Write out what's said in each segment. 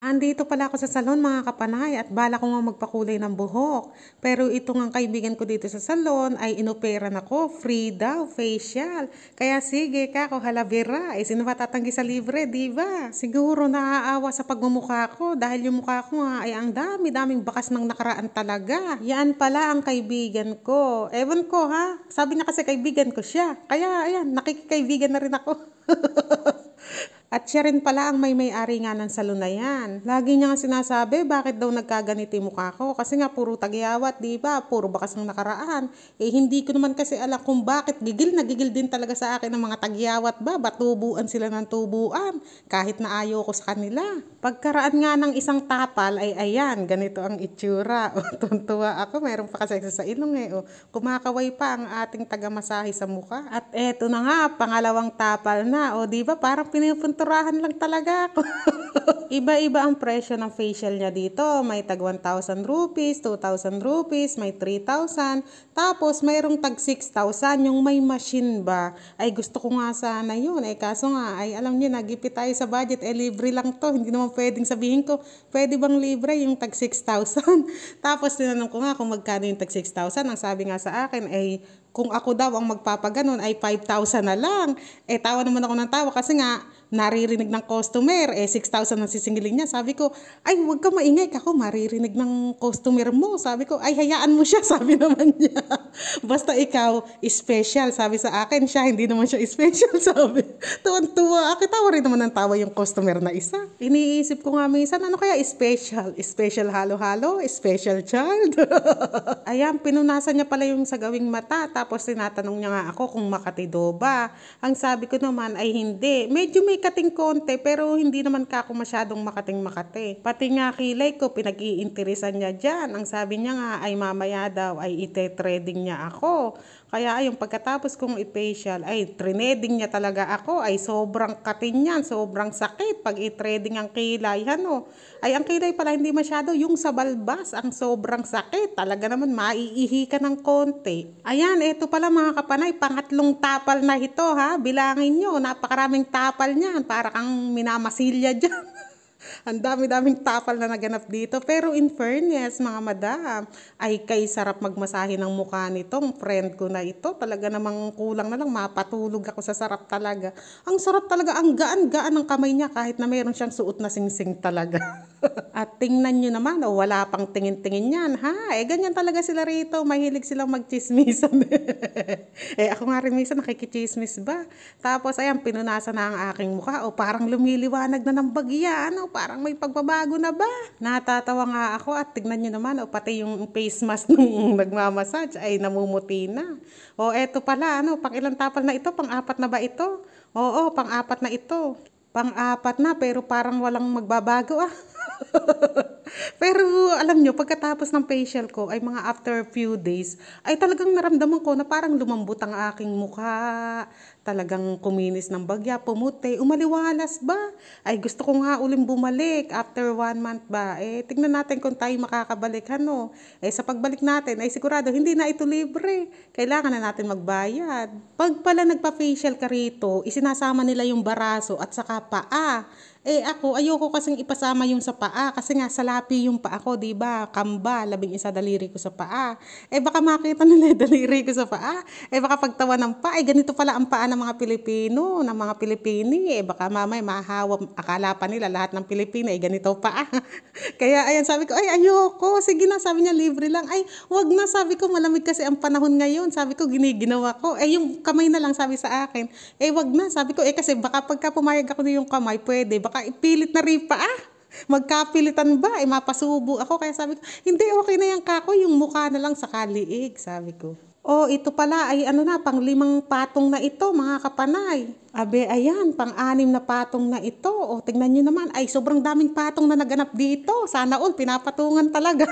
Andito pala ako sa salon mga kapanay at bala ko nga magpakulay ng buhok. Pero ito nga kaibigan ko dito sa salon ay inoperan ako, free daw, facial. Kaya sige kako halabira, sino ba tatanggi sa libre, di ba? Siguro naaawa sa pagmumukha ko dahil yung mukha ko nga ay ang dami-daming bakas ng nakaraan talaga. Yan pala ang kaibigan ko. Ewan ko ha, sabi niya kasi kaibigan ko siya. Kaya ayan, nakikikaibigan na rin ako. At siya rin pala ang may-ari nga ng salon na yan. Lagi niya nga sinasabi, bakit daw nagkaganito yung mukha ko? Kasi nga puro tagyawat, di ba? Puro bakas ng nakaraan. Hindi ko naman kasi alam kung bakit gigil na gigil din talaga sa akin ng mga tagyawat ba? Batubuan sila ng tubuan, kahit na ayaw ko sa kanila. Pagkaraan nga ng isang tapal ay ayan, ganito ang itsura. Tuntua ako, meron pa kasi sa ilong kumakaway pa ang ating tagamasahe sa mukha. At eto na nga, pangalawang tapal na. Di ba? Parang pinupunturahan lang talaga ako. Iba-iba ang presyo ng facial niya dito. May tag 1,000 rupees, 2,000 rupees, may 3,000. Tapos mayroong tag 6,000 yung may machine ba. Ay gusto ko nga sana yun. Kaso nga, ay alam niyo, nagipit tayo sa budget. Libre lang to. Hindi naman pwedeng sabihin ko, pwede bang libre yung tag 6,000? Tapos tinanong ko nga kung magkano yung tag 6,000. Ang sabi nga sa akin ay kung ako daw ang magpapaganon ay 5,000 na lang. Tawa naman ako ng tawa kasi nga naririnig ng customer, 6,000 ang sisingilin niya. Sabi ko, ay huwag ka maingay ako, maririnig ng customer mo. Sabi ko, ay hayaan mo siya, sabi naman niya. Basta ikaw, special, sabi sa akin. Siya, hindi naman siya special, sabi. Tuwan-tuwa, tawa rin naman ng tawa yung customer na isa. Iniisip ko nga minsan, ano kaya special? Special halo-halo? Special child? Ayan, pinunasan niya pala yung sa gawing mata. Tapos tinatanong niya nga ako kung makatido ba. Ang sabi ko naman ay hindi. Medyo may kating konti pero hindi naman ka ako masyadong makating-makate. Pati nga kilay ko pinag-iinteresan niya dyan. Ang sabi niya nga ay mamaya daw ay ite-trading niya ako. Kaya yung pagkatapos kong i-facial ay trineding niya talaga ako ay sobrang katin yan, sobrang sakit pag i-trading ang kilay. Ay ang kilay pala hindi masyado, yung sa balbas ang sobrang sakit. Talaga naman maiihi ka ng konti. Ayan, eto pala mga kapanay, pangatlong tapal na ito ha. Bilangin nyo, napakaraming tapal niyan. Para kang minamasilya dyan. Ang dami-daming tapal na naganap dito. Pero in fairness, mga madam, ay kay sarap magmasahe ng mukha nitong friend ko na ito. Talaga namang kulang na lang, mapatulog ako sa sarap talaga. Ang sarap talaga, ang gaan-gaan ng kamay niya kahit na meron siyang suot na singsing talaga. At tingnan nyo naman, wala pang tingin-tingin yan, ha? Ganyan talaga sila rito, mahilig silang magchismisan. Ako nga rin minsan nakikichismis ba? Tapos ayan, pinunasan na ang aking mukha, parang lumiliwanag na ng bagya, parang may pagbabago na ba? Natatawa nga ako at tignan nyo naman, pati yung face mask nung nagmamassage ay namumuti na. Eto pala, pang ilang tapal na ito? Pang-apat na ba ito? Oo, pang-apat na ito. Pang-apat na pero parang walang magbabago Pero alam nyo, pagkatapos ng facial ko ay mga after few days, ay talagang naramdaman ko na parang lumambot ang aking mukha. Talagang kuminis ng bagya, pumuti, umaliwalas ba? Ay gusto ko nga uling bumalik after 1 month ba? Tignan natin kung tayo makakabalik, sa pagbalik natin, ay sigurado hindi na ito libre. Kailangan na natin magbayad. Pag pala nagpa-facial ka rito, isinasama nila yung baraso at saka paa. Ako, ayoko kasing ipasama yung sa paa kasi nga salapi yung paa ko, di ba? Kamba, 11 daliri ko sa paa. Baka makita nila daliri ko sa paa. Baka pagtawa ng paa, ganito pala ang paa ng mga Pilipino, ng mga Pilipini. Baka mamay mahahawa, akala pa nila lahat ng Pilipino, ganito paa. Kaya ayan, sabi ko, ayoko. Sige na, sabi niya, libre lang. Wag na, sabi ko, malamig kasi ang panahon ngayon. Sabi ko, giniginawa ko. Yung kamay na lang, sabi sa akin. Wag na, sabi ko, kasi baka pagka pumayag ako na yung kamay, pwede. Baka ipilit na rin pa magkapilitan ba? Mapasubo ako. Kaya sabi ko, hindi, okay na yan kako, yung mukha na lang sa kaliig, sabi ko. Ito pala ay pang-5 patong na ito mga kapanay. Ayan, pang-6 na patong na ito. Tingnan nyo naman, ay sobrang daming patong na naganap dito. Sana all, pinapatungan talaga.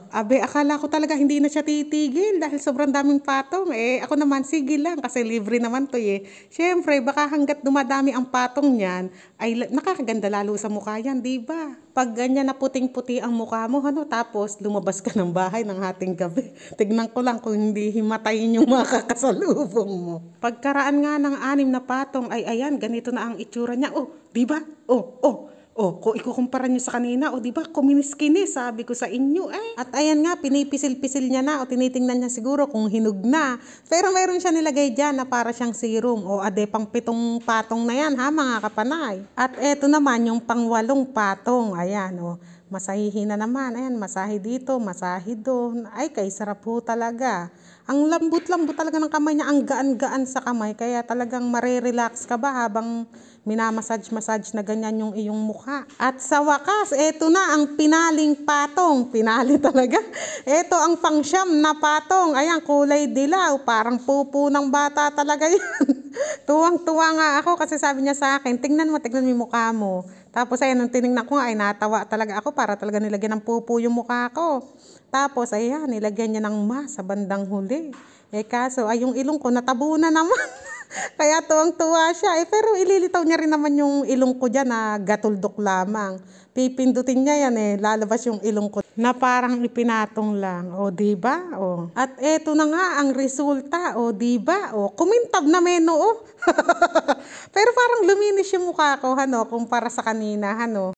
Akala ko talaga hindi na siya titigil dahil sobrang daming patong. Ako naman, sige lang kasi libre naman to Siyempre, baka hanggat dumadami ang patong niyan, ay nakakaganda lalo sa mukha yan, di ba? Pag ganyan na puting-puti ang mukha mo, tapos lumabas ka ng bahay ng hating gabi. Tignan ko lang kung hindi himatayin yung makakasalubong mo. Pagkaraan nga ng 6 na patong, ay ayan, ganito na ang itsura niya. Di ba? O, kung ikukumpara nyo sa kanina, o di ba, kuminis-kinis, sabi ko sa inyo eh. At ayan nga, pinipisil-pisil niya na, o tinitingnan niya siguro kung hinog na. Pero meron siya nilagay dyan na para siyang serum, o ade pang 7 patong na yan ha mga kapanay. At eto naman yung pang 8 patong, ayan o. Masahihin na naman, ayan, masahe dito, masahe doon. Ay, kay sarap ho talaga. Ang lambot-lambot talaga ng kamay niya, ang gaan-gaan sa kamay. Kaya talagang marerelax ka ba habang minamassage-massage na ganyan yung iyong mukha. At sa wakas, eto na ang pinaling patong. Pinali talaga. Eto ang pangsyam na patong. Ayan, kulay dilaw. Parang pupo ng bata talaga yan. Tuwang-tuwa nga ako kasi sabi niya sa akin, tingnan mo yung mukha mo. Tapos ayan, nung tinignan ko ay natawa talaga ako para talaga nilagyan ng pupo yung mukha ko. Tapos ayan, nilagyan niya ng sa bandang huli. Eh kaso ay yung ilong ko natabunan naman. Kaya tuwang-tuwa siya. Pero ililitaw niya rin naman yung ilong ko dyan na gatuldok lamang. Pipindutin niya yan lalabas yung ilong ko na parang ipinatong lang. O diba? O. At eto na nga ang resulta. O diba? O kumintab na meno. Pero parang luminis yung mukha ko kumpara sa kanina.